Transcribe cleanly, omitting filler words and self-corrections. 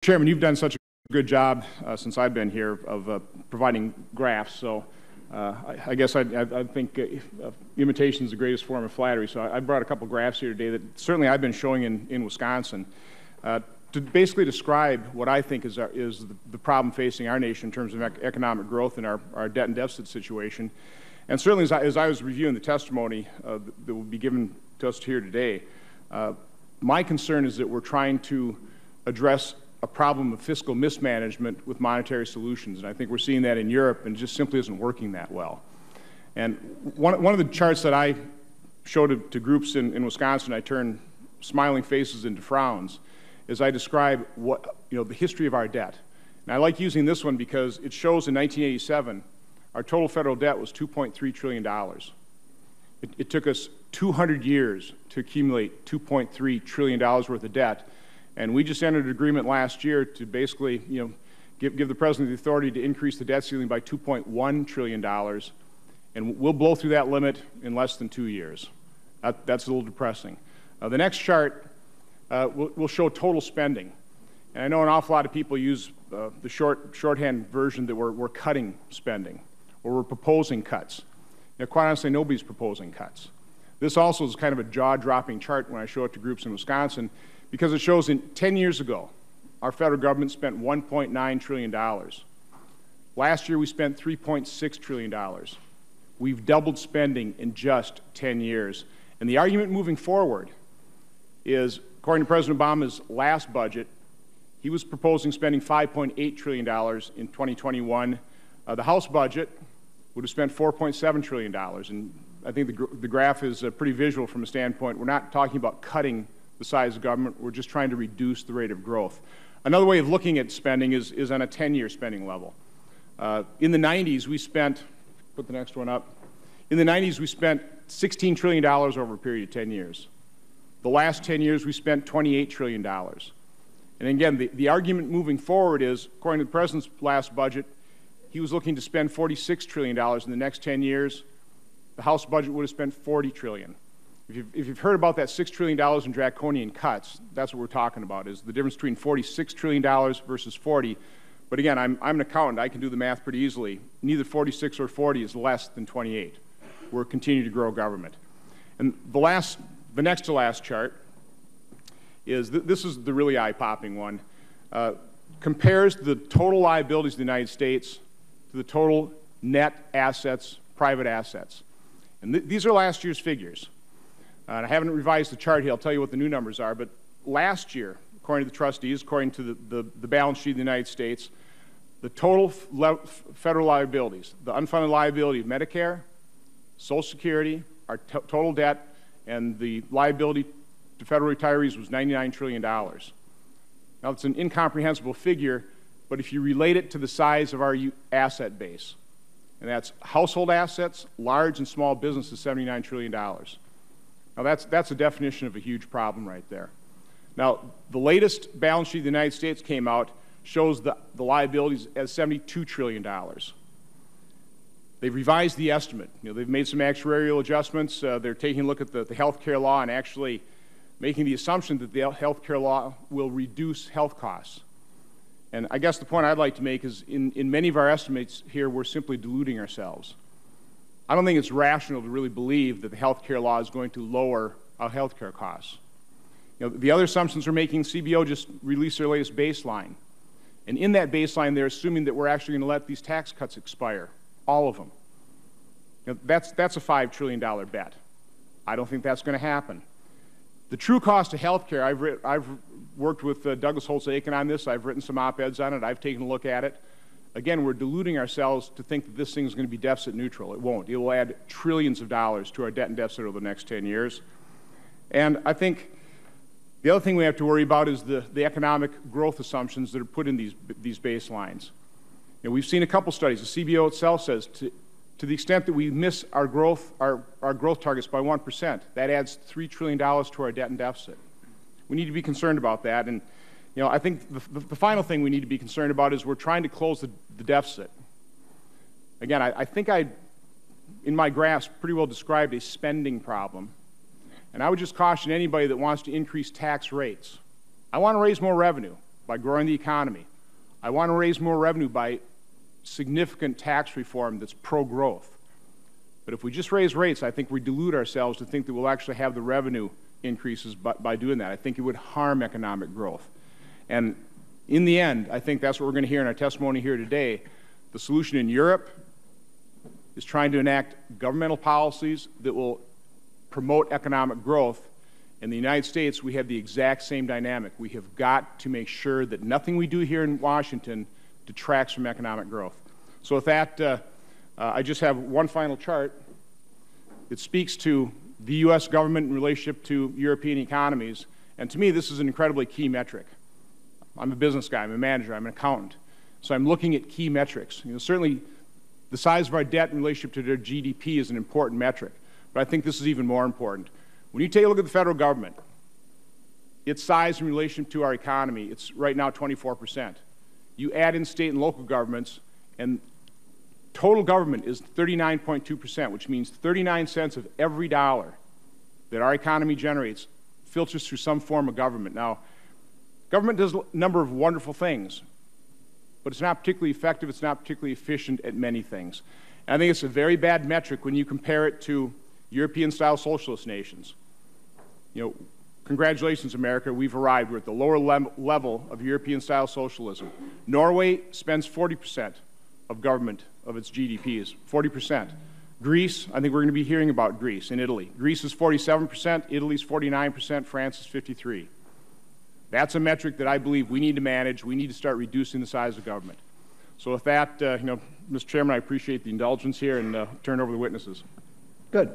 Chairman, you've done such a good job since I've been here of providing graphs, so I guess I think imitation is the greatest form of flattery, so I brought a couple graphs here today that certainly I've been showing in Wisconsin to basically describe what I think is the problem facing our nation in terms of economic growth and our debt and deficit situation. And certainly as I was reviewing the testimony that will be given to us here today, my concern is that we're trying to address a problem of fiscal mismanagement with monetary solutions. And I think we're seeing that in Europe, and it just simply isn't working that well. And one of the charts that I showed to groups in Wisconsin, I turned smiling faces into frowns, is I describe the history of our debt. And I like using this one because it shows in 1987, our total federal debt was $2.3 trillion. It took us 200 years to accumulate $2.3 trillion worth of debt. And we just entered an agreement last year to basically, give the President the authority to increase the debt ceiling by $2.1 trillion. And we'll blow through that limit in less than 2 years. That's a little depressing. The next chart will show total spending. And I know an awful lot of people use the shorthand version that we're cutting spending, or we're proposing cuts. Now, quite honestly, nobody's proposing cuts. This also is kind of a jaw-dropping chart when I show it to groups in Wisconsin, because it shows in 10 years ago, our federal government spent $1.9 trillion. Last year, we spent $3.6 trillion. We've doubled spending in just 10 years. And the argument moving forward is, according to President Obama's last budget, he was proposing spending $5.8 trillion in 2021. The House budget would have spent $4.7 trillion. And I think the graph is pretty visual from a standpoint. We're not talking about cutting the size of government. We're just trying to reduce the rate of growth. Another way of looking at spending is on a 10-year spending level. In the 90s, we spent, put the next one up, in the 90s, we spent $16 trillion over a period of 10 years. The last 10 years, we spent $28 trillion. And again, the argument moving forward is, according to the President's last budget, he was looking to spend $46 trillion in the next 10 years. The House budget would have spent $40 trillion. If you've heard about that $6 trillion in draconian cuts, that's what we're talking about, is the difference between $46 trillion versus 40. But again, I'm an accountant. I can do the math pretty easily. Neither 46 or 40 is less than 28. We're continuing to grow government. And the next to last chart is, this is the really eye-popping one, compares the total liabilities of the United States to the total net assets, private assets. And these are last year's figures. And I haven't revised the chart here. I'll tell you what the new numbers are. But last year, according to the trustees, according to the balance sheet of the United States, the total federal liabilities, the unfunded liability of Medicare, Social Security, our total debt, and the liability to federal retirees was $99 trillion. Now, it's an incomprehensible figure, but if you relate it to the size of our asset base, and that's household assets, large and small businesses, $79 trillion. Now, that's a definition of a huge problem right there. Now, the latest balance sheet of the United States came out, shows the liabilities as $72 trillion. They've revised the estimate. They've made some actuarial adjustments. They're taking a look at the health care law and actually making the assumption that the health care law will reduce health costs. And I guess the point I'd like to make is in many of our estimates here, we're simply deluding ourselves. I don't think it's rational to really believe that the health care law is going to lower our health care costs. The other assumptions we're making, CBO just released their latest baseline. And in that baseline, they're assuming that we're actually going to let these tax cuts expire, all of them. That's a $5 trillion bet. I don't think that's going to happen. The true cost of health care, I've worked with Douglas Holtz-Eakin on this. I've written some op-eds on it. I've taken a look at it. Again, we're deluding ourselves to think that this thing is going to be deficit neutral. It won't. It will add trillions of dollars to our debt and deficit over the next 10 years. And I think the other thing we have to worry about is the economic growth assumptions that are put in these baselines. We've seen a couple studies. The CBO itself says to the extent that we miss our growth targets by 1%, that adds $3 trillion to our debt and deficit. We need to be concerned about that. And I think the final thing we need to be concerned about is we're trying to close the deficit. Again, I think in my graphs, pretty well described a spending problem. And I would just caution anybody that wants to increase tax rates. I want to raise more revenue. by growing the economy. I want to raise more revenue by significant tax reform that's pro-growth. But if we just raise rates, I think we delude ourselves to think that we'll actually have the revenue increases by doing that. I think it would harm economic growth. And in the end, I think that's what we're going to hear in our testimony here today. The solution in Europe is trying to enact governmental policies that will promote economic growth. In the United States, we have the exact same dynamic. We have got to make sure that nothing we do here in Washington detracts from economic growth. So with that, I just have one final chart. It speaks to the U.S. government in relationship to European economies, and to me, this is an incredibly key metric. I'm a business guy, I'm a manager, I'm an accountant, so I'm looking at key metrics. Certainly, the size of our debt in relationship to their GDP is an important metric, but I think this is even more important. When you take a look at the federal government, its size in relation to our economy, it's right now 24%. You add in state and local governments, and total government is 39.2%, which means 39 cents of every dollar that our economy generates filters through some form of government. Now, government does a number of wonderful things, but it's not particularly effective, it's not particularly efficient at many things. And I think it's a very bad metric when you compare it to European-style socialist nations. Congratulations, America, we've arrived. We're at the lower level of European-style socialism. Norway spends 40% of government of its GDP is 40%. Greece, I think we're going to be hearing about Greece and Italy. Greece is 47%, Italy's 49%, France is 53%. That's a metric that I believe we need to manage. We need to start reducing the size of government. So with that, Mr. Chairman, I appreciate the indulgence here and turn over the witnesses. Good.